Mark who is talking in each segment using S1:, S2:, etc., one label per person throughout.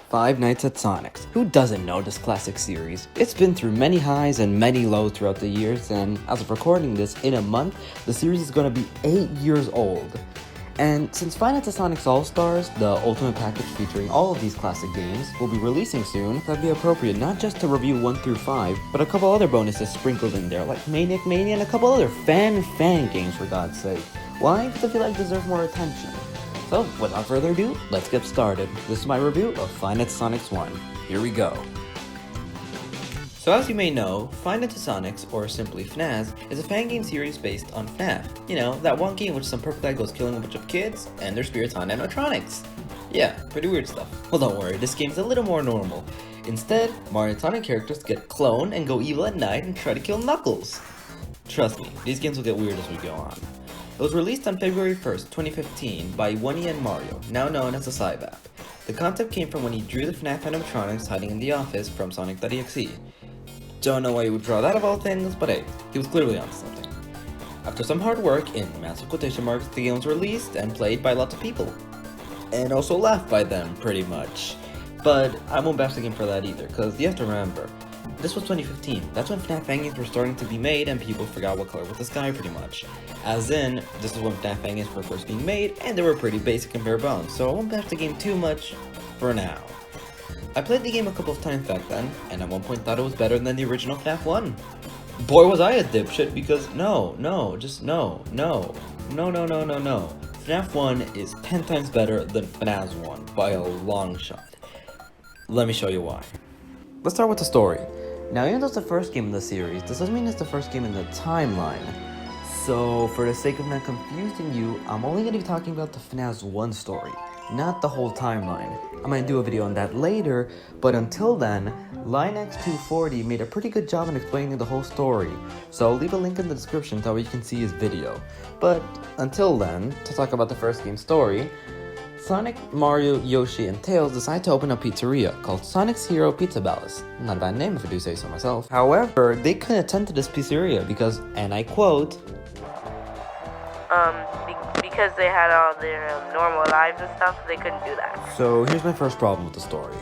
S1: Five Nights at Sonic's. Who doesn't know this classic series? It's been through many highs and many lows throughout the years, and as of recording this, in a month, the series is going to be 8 years old. And since Five Nights at Sonic's All Stars, the ultimate package featuring all of these classic games, will be releasing soon, that'd be appropriate not just to review 1 through 5, but a couple other bonuses sprinkled in there, like Maniac Mania and a couple other fan games, for God's sake. Why? Because I feel like deserve more attention. So, without further ado, let's get started. This is my review of Five Nights at Sonic's 1. Here we go. So as you may know, Five Nights at Sonic's, or simply FNaS, is a fan game series based on FNAF. You know, that one game in which some perfect guy goes killing a bunch of kids and their spirits on animatronics. Yeah, pretty weird stuff. Well, don't worry, this game's a little more normal. Instead, Mario and Sonic characters get cloned and go evil at night and try to kill Knuckles. Trust me, these games will get weird as we go on. It was released on February 1st, 2015 by One and Mario, now known as the Saga. The concept came from when he drew the FNAF animatronics hiding in the office from Sonic.exe. Don't know why he would draw that of all things, but hey, he was clearly onto something. After some hard work, in massive quotation marks, the game was released and played by lots of people. And also laughed by them, pretty much. But I won't bash the game for that either, because you have to remember, this was 2015, that's when FNAF fan games were starting to be made and people forgot what color was the sky pretty much. As in, this is when FNAF fan games were first being made and they were pretty basic and bare bones, so I won't bash the game too much for now. I played the game a couple of times back then, and at one point thought it was better than the original FNAF 1. Boy was I a dipshit because no. FNAF 1 is 10 times better than FNAS 1 by a long shot. Let me show you why. Let's start with the story. Now, even though it's the first game in the series, this doesn't mean it's the first game in the timeline. So, for the sake of not confusing you, I'm only going to be talking about the FNAS 1 story, not the whole timeline. I'm going to do a video on that later, but until then, LineX240 made a pretty good job in explaining the whole story, so I'll leave a link in the description so you can see his video. But until then, to talk about the first game story, Sonic, Mario, Yoshi, and Tails decide to open a pizzeria called Sonic's Hero Pizza Palace. Not a bad name if I do say so myself. However, they couldn't attend to this pizzeria because, and I quote,
S2: because they had all their normal lives and stuff, they couldn't do that.
S1: So here's my first problem with the story.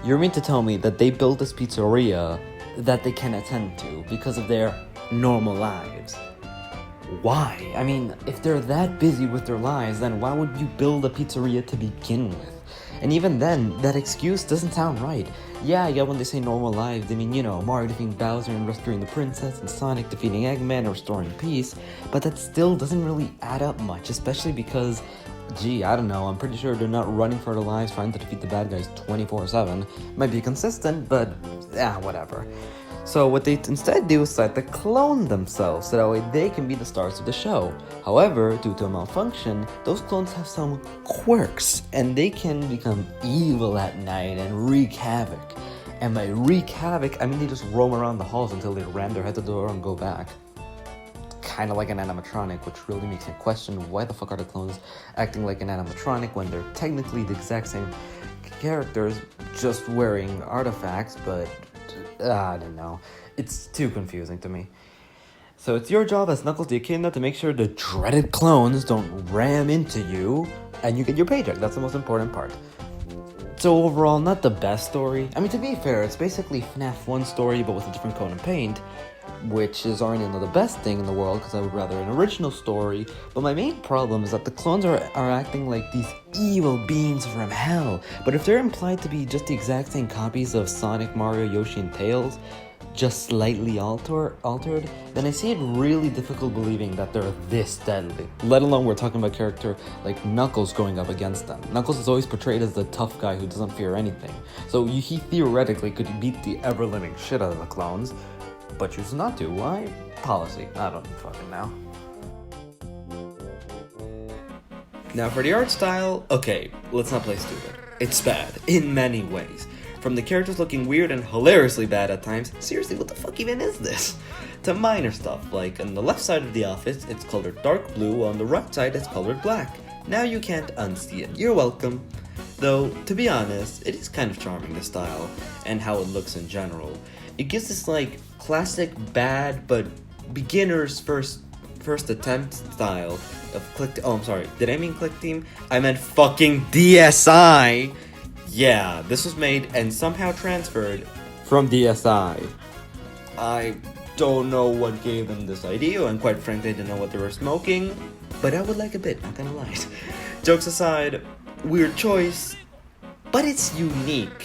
S1: You mean to tell me that they built this pizzeria that they can attend to because of their normal lives? Why? I mean, if they're that busy with their lives, then why would you build a pizzeria to begin with? And even then, that excuse doesn't sound right. Yeah, when they say normal lives, they mean, Mario defeating Bowser and rescuing the princess, and Sonic defeating Eggman and restoring peace, but that still doesn't really add up much, especially because, I don't know, I'm pretty sure they're not running for their lives trying to defeat the bad guys 24/7. Might be consistent, but, whatever. So what they instead do is decide to clone themselves, so that way they can be the stars of the show. However, due to a malfunction, those clones have some quirks, and they can become evil at night and wreak havoc. And by wreak havoc, I mean they just roam around the halls until they ram their head to the door and go back. Kinda like an animatronic, which really makes me question why the fuck are the clones acting like an animatronic when they're technically the exact same characters, just wearing artifacts, but I don't know. It's too confusing to me. So it's your job as Knuckles the Echidna to make sure the dreaded clones don't ram into you, and you get your paycheck. That's the most important part. So overall, not the best story. I mean, to be fair, it's basically FNAF 1 story, but with a different coat of paint, which is already not the best thing in the world, because I would rather an original story. But my main problem is that the clones are acting like these evil beings from hell. But if they're implied to be just the exact same copies of Sonic, Mario, Yoshi, and Tails, just slightly altered, then I see it really difficult believing that they're this deadly. Let alone we're talking about a character like Knuckles going up against them. Knuckles is always portrayed as the tough guy who doesn't fear anything. So he theoretically could beat the ever-living shit out of the clones, but chooses not to. Why? Policy. I don't fucking know. Now for the art style, okay, let's not play stupid. It's bad, in many ways. From the characters looking weird and hilariously bad at times, seriously, what the fuck even is this? To minor stuff, like on the left side of the office, it's colored dark blue, while on the right side, it's colored black. Now you can't unsee it. You're welcome. Though, to be honest, it is kind of charming, the style, and how it looks in general. It gives this, classic bad, but beginner's first attempt style of click. Oh, I'm sorry. Did I mean click team? I meant fucking DSI. Yeah, this was made and somehow transferred from DSi. I don't know what gave them this idea, and quite frankly, I didn't know what they were smoking, but I would like a bit, not gonna lie. Jokes aside, weird choice, but it's unique,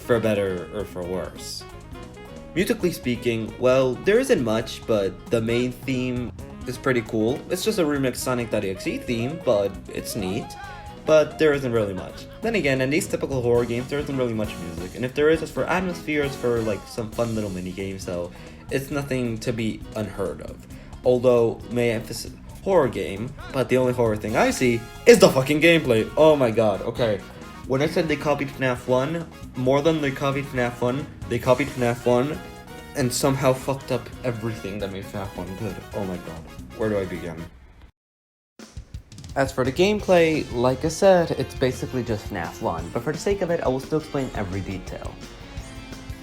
S1: for better or for worse. Musically speaking, well, there isn't much, but the main theme is pretty cool. It's just a remixed Sonic.exe theme, but it's neat. But there isn't really much. Then again, in these typical horror games, there isn't really much music, and if there is, it's for atmospheres, for like some fun little mini games, so it's nothing to be unheard of. Although, may I emphasize, horror game, but the only horror thing I see is the fucking gameplay. Oh my god, okay. When I said they copied FNAF 1, more than they copied FNAF 1, they copied FNAF 1 and somehow fucked up everything that made FNAF 1 good. Oh my god, where do I begin? As for the gameplay, like I said, it's basically just FNAF 1, but for the sake of it, I will still explain every detail.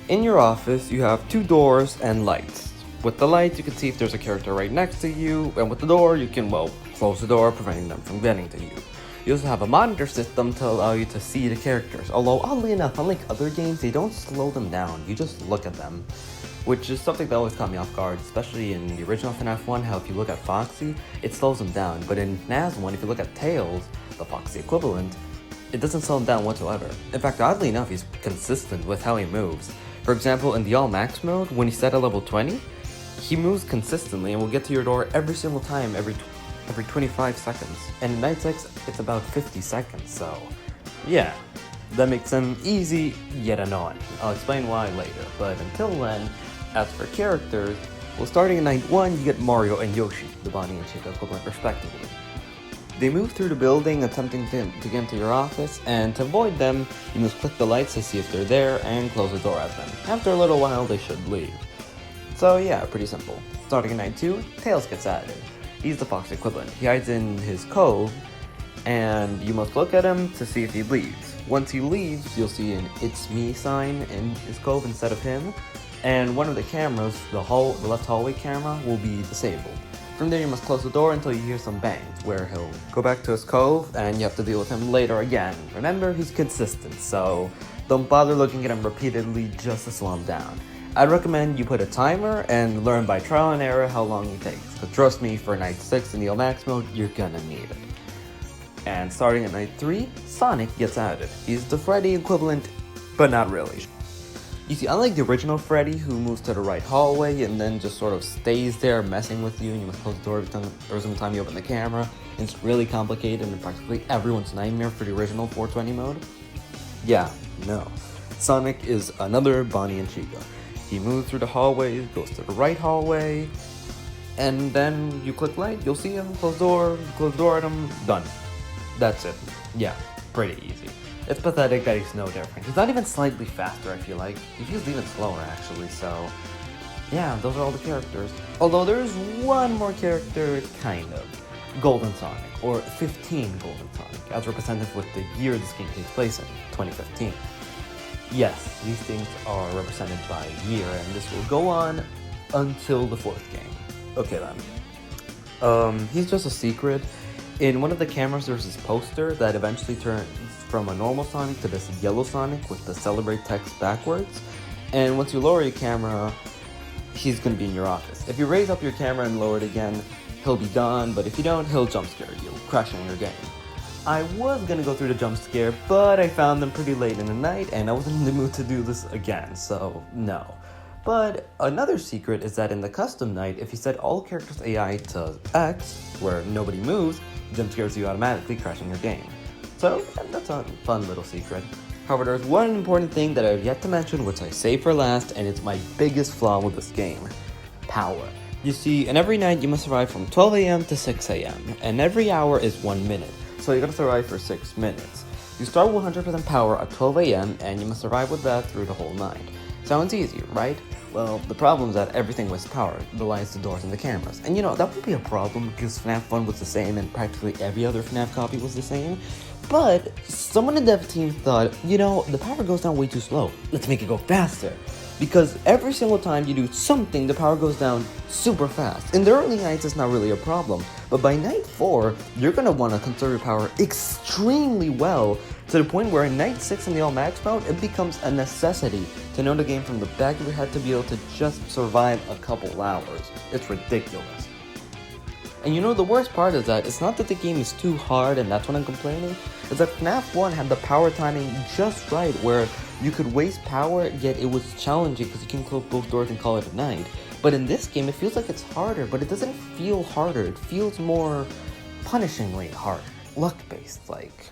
S1: In your office, you have 2 doors and lights. With the lights, you can see if there's a character right next to you, and with the door, you can, well, close the door, preventing them from getting to you. You also have a monitor system to allow you to see the characters, although oddly enough, unlike other games, they don't slow them down, you just look at them. Which is something that always caught me off guard, especially in the original FNAF 1, how if you look at Foxy, it slows him down, but in FNAF 1, if you look at Tails, the Foxy equivalent, it doesn't slow him down whatsoever. In fact, oddly enough, he's consistent with how he moves. For example, in the All Max mode, when he's set at level 20, he moves consistently and will get to your door every single time, every 25 seconds. And in Night 6, it's about 50 seconds, so yeah. That makes him easy, yet annoying. I'll explain why later, but until then, as for characters, well, starting in Night 1, you get Mario and Yoshi, the Bonnie and Chica equivalent respectively. They move through the building, attempting to get into your office, and to avoid them, you must click the lights to see if they're there and close the door at them. After a little while, they should leave. So yeah, pretty simple. Starting in Night 2, Tails gets added. He's the Fox equivalent. He hides in his cove, and you must look at him to see if he leaves. Once he leaves, you'll see an "It's Me" sign in his cove instead of him, and one of the cameras, the left hallway camera, will be disabled. From there, you must close the door until you hear some bangs, where he'll go back to his cove, and you have to deal with him later again. Remember, he's consistent, so don't bother looking at him repeatedly just to slow him down. I'd recommend you put a timer and learn by trial and error how long he takes, because trust me, for Night 6 in the Max mode, you're gonna need it. And starting at Night 3, Sonic gets added. He's the Freddy equivalent, but not really. You see, unlike the original Freddy, who moves to the right hallway and then just sort of stays there messing with you, and you must close the door every single time you open the camera, and it's really complicated and practically everyone's nightmare for the original 420 mode. Yeah, no. Sonic is another Bonnie and Chica. He moves through the hallways, goes to the right hallway, and then you click light, you'll see him, close door at him, done. That's it. Yeah, pretty easy. It's pathetic that he's no different. He's not even slightly faster, I feel like. He feels even slower, actually, so yeah, those are all the characters. Although there's one more character, kind of. Golden Sonic, or 15 Golden Sonic, as represented with the year this game takes place in, 2015. Yes, these things are represented by year, and this will go on until the 4th game. Okay then. He's just a secret. In one of the cameras, there's this poster that eventually turns from a normal Sonic to this yellow Sonic with the Celebrate text backwards. And once you lower your camera, he's gonna be in your office. If you raise up your camera and lower it again, he'll be gone, but if you don't, he'll jump scare you, crashing your game. I was gonna go through the jump scare, but I found them pretty late in the night, and I wasn't in the mood to do this again, so no. But another secret is that in the custom night, if you set all characters' AI to X, where nobody moves, jump scares you automatically, crashing your game. So that's a fun little secret. However, there's one important thing that I've yet to mention, which I save for last, and it's my biggest flaw with this game: power. You see, in every night you must survive from 12 AM to 6 AM, and every hour is 1 minute, so you gotta survive for 6 minutes. You start with 100% power at 12 AM, and you must survive with that through the whole night. Sounds easy, right? Well, the problem is that everything wastes power, the lights, the doors, and the cameras. And you know, that would be a problem because FNAF 1 was the same and practically every other FNAF copy was the same. But someone in the dev team thought, you know, the power goes down way too slow. Let's make it go faster. because every single time you do something, the power goes down super fast. In the early nights, it's not really a problem, but by night 4, you're gonna want to conserve your power extremely well, to the point where in night 6 in the all-max mode, it becomes a necessity to know the game from the back of your head to be able to just survive a couple hours. It's ridiculous. And you know, the worst part is that it's not that the game is too hard and that's when I'm complaining, it's that FNAF 1 had the power timing just right, where you could waste power, yet it was challenging because you can close both doors and call it a night. But in this game, it feels like it's harder, but it doesn't feel harder. It feels more punishingly hard, luck-based, like.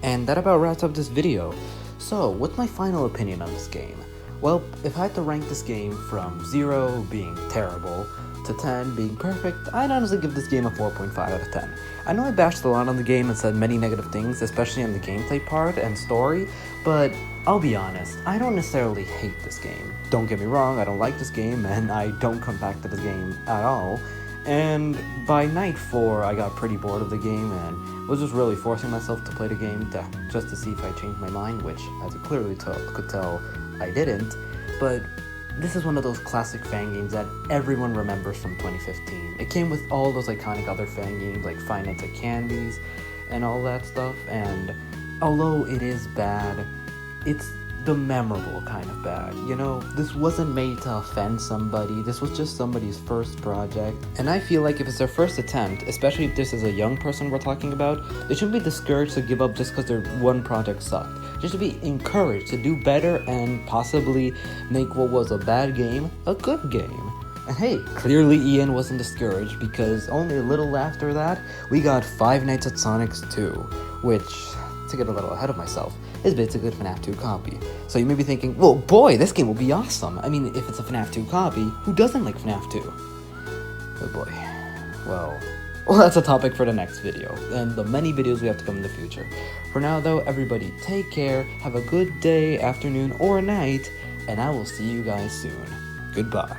S1: And that about wraps up this video. So, what's my final opinion on this game? Well, if I had to rank this game from 0 being terrible to 10 being perfect, I'd honestly give this game a 4.5 out of 10. I know I bashed a lot on the game and said many negative things, especially on the gameplay part and story, but I'll be honest, I don't necessarily hate this game. Don't get me wrong, I don't like this game, and I don't come back to this game at all. And by night 4, I got pretty bored of the game and was just really forcing myself to play the game just to see if I changed my mind, which, as you clearly could tell, I didn't. But this is one of those classic fan games that everyone remembers from 2015. It came with all those iconic other fan games like Five Nights at Candy's and all that stuff, and although it is bad, it's the memorable kind of bad. You know, this wasn't made to offend somebody, this was just somebody's first project, and I feel like if it's their first attempt, especially if this is a young person we're talking about, they shouldn't be discouraged to give up just because their one project sucked. They should be encouraged to do better and possibly make what was a bad game a good game. And hey, clearly Ian wasn't discouraged, because only a little after that, we got Five Nights at Sonic's 2, which, to get a little ahead of myself, is basically a FNAF 2 copy. So you may be thinking, well boy, this game will be awesome. I mean, if it's a FNAF 2 copy, who doesn't like FNAF 2? Oh boy. Well, that's a topic for the next video, and the many videos we have to come in the future. For now though, everybody take care, have a good day, afternoon, or night, and I will see you guys soon. Goodbye.